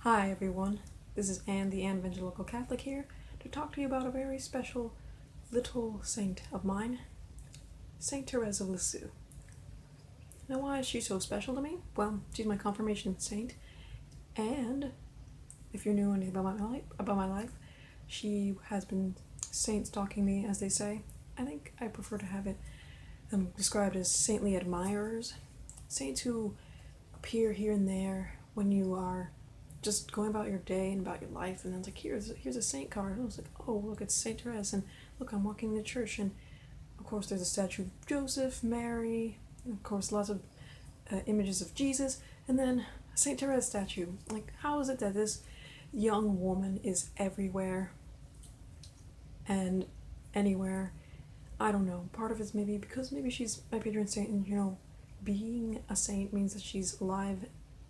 Hi everyone, this is Anne the Annevangelical Catholic here to talk to you about a very special little saint of mine, Saint Therese of Lisieux. Now why is she so special to me? Well, she's my confirmation saint, and if you're new anything about my life, she has been saint stalking me, as they say. I think I prefer to have it described as saintly admirers, saints who appear here and there when you are just going about your day and about your life, and then it's like, here's a saint card, and I was like, oh look, it's Saint Therese, and look, I'm walking the church, and of course there's a statue of Joseph, Mary, and of course lots of images of Jesus, and then a Saint Therese statue. Like, how is it that this young woman is everywhere and anywhere? I don't know. Part of it's maybe because maybe she's my patron saint, and being a saint means that she's alive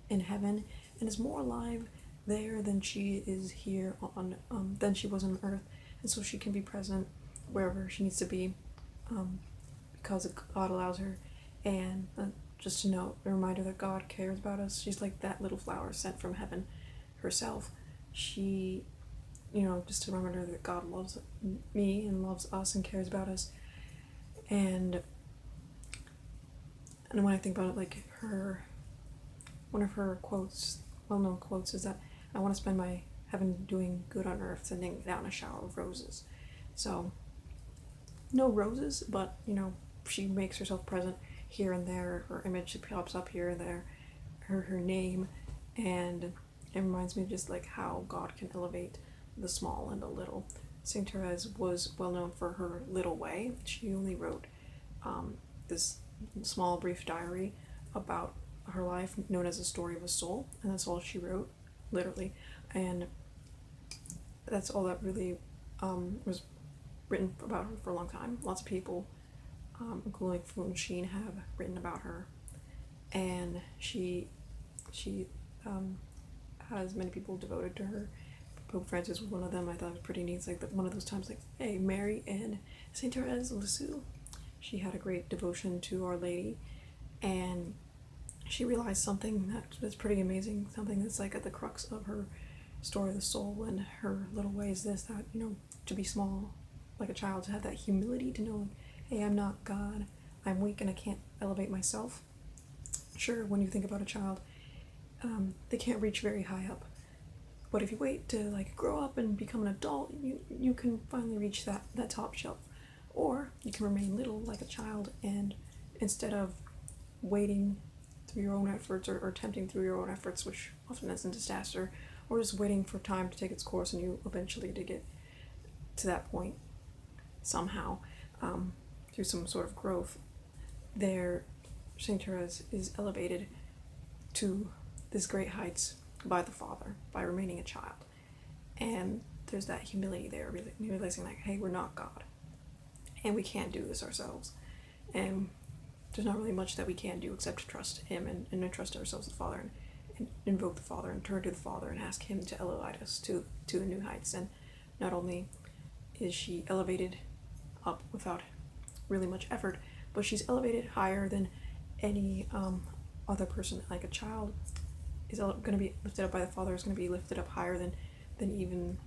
in heaven and is more alive there than she is here on than she was on earth, and so she can be present wherever she needs to be, because God allows her. And just to note, a reminder that God cares about us. She's like that little flower sent from heaven herself. She, just a reminder that God loves me and loves us and cares about us. And when I think about it, like one of her well-known quotes is that I want to spend my heaven doing good on earth, sending down a shower of roses. So, no roses, but she makes herself present here and there. Her image pops up here and there, her name, and it reminds me just like how God can elevate the small and the little. Saint Therese was well known for her little way. She only wrote this small brief diary about her life, known as a story of a soul, and that's all she wrote, literally, and that's all that really was written about her for a long time. Lots of people, including Fu Sheen, have written about her, and she has many people devoted to her. Pope Francis was one of them. I thought it was pretty neat. It's like one of those times, like, hey, Mary and Saint Therese of Lisieux. She had a great devotion to Our Lady, and she realized something that's pretty amazing, something that's like at the crux of her story of the soul and her little way is this, that, to be small like a child, to have that humility, to know, like, hey, I'm not God, I'm weak and I can't elevate myself. Sure, when you think about a child, they can't reach very high up, but if you wait to like grow up and become an adult, you can finally reach that top shelf. Or you can remain little like a child, and instead of waiting through your own efforts, or attempting through your own efforts, which often ends in disaster, or just waiting for time to take its course and you eventually to get to that point somehow, through some sort of growth, there Saint Therese is elevated to this great heights by the Father, by remaining a child. And there's that humility there, really realizing like, hey, we're not God, and we can't do this ourselves, and there's not really much that we can do except to trust Him and entrust ourselves to the Father, and invoke the Father and turn to the Father and ask Him to elevate us to the new heights. And not only is she elevated up without really much effort, but she's elevated higher than any other person. Like a child is going to be lifted up by the Father, is going to be lifted up higher than even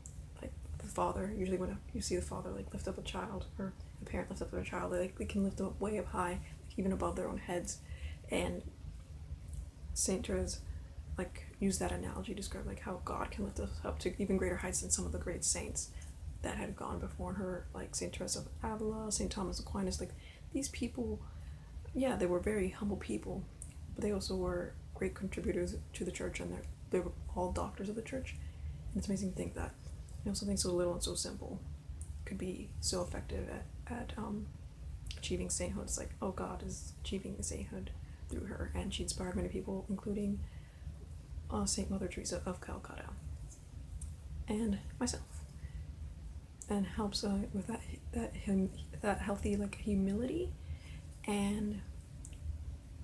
like the Father. Usually when you see the Father like lift up a child, or a parent lift up their child, they can lift them up way up high, even above their own heads. And Saint Therese used that analogy to describe like how God can lift us up to even greater heights than some of the great saints that had gone before her, like Saint Therese of Avila, Saint Thomas Aquinas. Like, these people, yeah, they were very humble people, but they also were great contributors to the church, and they were all doctors of the church. And it's amazing to think that something so little and so simple could be so effective at achieving sainthood. It's like, oh, God is achieving sainthood through her, and she inspired many people, including Saint Mother Teresa of Calcutta and myself, and helps with that healthy humility and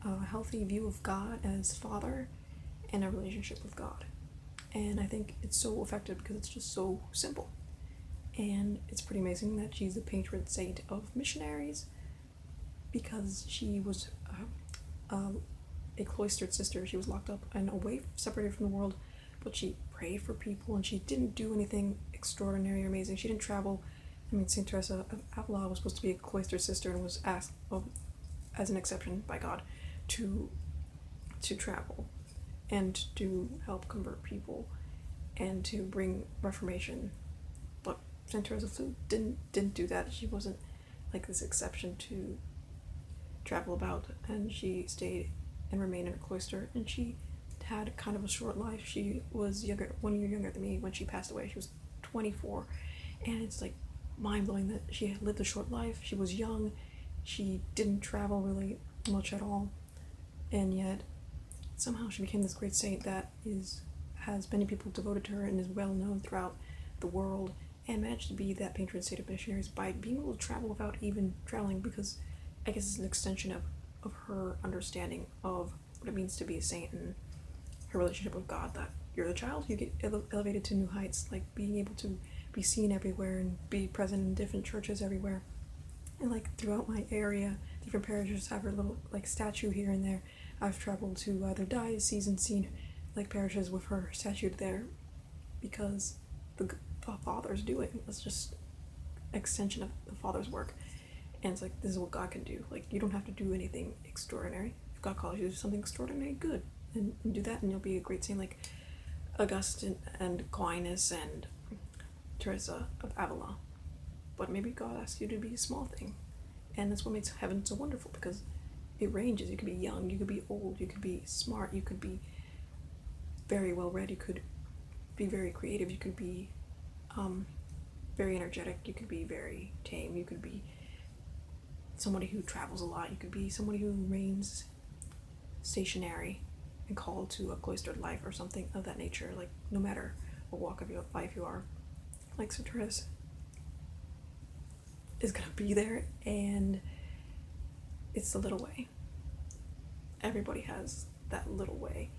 a healthy view of God as Father and a relationship with God. And I think it's so effective because it's just so simple. And it's pretty amazing that she's the patron saint of missionaries, because she was a cloistered sister. She was locked up and away, separated from the world but she prayed for people, and she didn't do anything extraordinary or amazing. She didn't travel. I mean, Saint Teresa of Avila was supposed to be a cloistered sister and was asked, as an exception by God, to travel and to help convert people and to bring reformation. But Saint Teresa of Lisieux didn't do that. She wasn't like this exception to travel about, and she stayed and remained in a cloister, and she had kind of a short life. She was 1 year younger than me when she passed away. She was 24, and it's like mind-blowing that she had lived a short life. She was young, she didn't travel really much at all, and yet somehow she became this great saint that has many people devoted to her and is well known throughout the world, and managed to be that patron saint of missionaries by being able to travel without even traveling, because I guess it's an extension of her understanding of what it means to be a saint and her relationship with God, that you're the child, you get elevated to new heights, like being able to be seen everywhere and be present in different churches everywhere. And like throughout my area, different parishes have her little like statue here and there. I've traveled to other dioceses and seen like parishes with her statue there, because the Father's doing. It's just extension of the Father's work. And it's like, this is what God can do. Like, you don't have to do anything extraordinary. If God calls you to do something extraordinary, good. And do that, and you'll be a great saint like Augustine and Aquinas and Teresa of Avila. But maybe God asks you to be a small thing. And that's what makes heaven so wonderful, because it ranges. You could be young, you could be old, you could be smart, you could be very well read, you could be very creative, you could be very energetic, you could be very tame, you could be somebody who travels a lot, you could be somebody who remains stationary and called to a cloistered life or something of that nature. Like, no matter what walk of your life you are, like Saint Therese is gonna be there, and it's the little way. Everybody has that little way,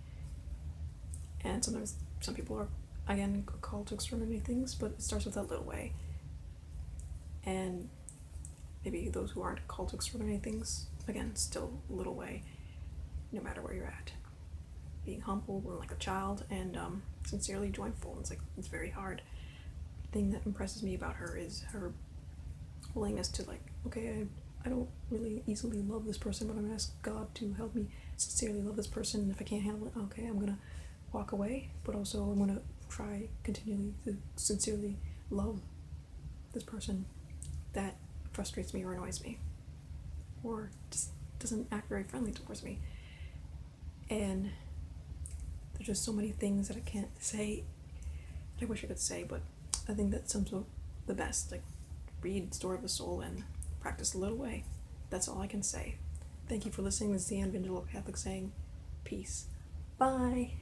and sometimes some people are, again, called to extraordinary things, but it starts with that little way. And maybe those who aren't called to extraordinary things, again, still little way, no matter where you're at. Being humble and like a child, and sincerely joyful. It's very hard. The thing that impresses me about her is her willingness to, like, okay, I don't really easily love this person, but I'm gonna ask God to help me sincerely love this person, and if I can't handle it, okay, I'm gonna walk away, but also I'm gonna try continually to sincerely love this person that frustrates me or annoys me, or just doesn't act very friendly towards me. And there's just so many things that I can't say, that I wish I could say, but I think that sums up the best. Like, read Story of a Soul and practice a little way. That's all I can say. Thank you for listening. This is the Annevangelical Catholic saying peace. Bye.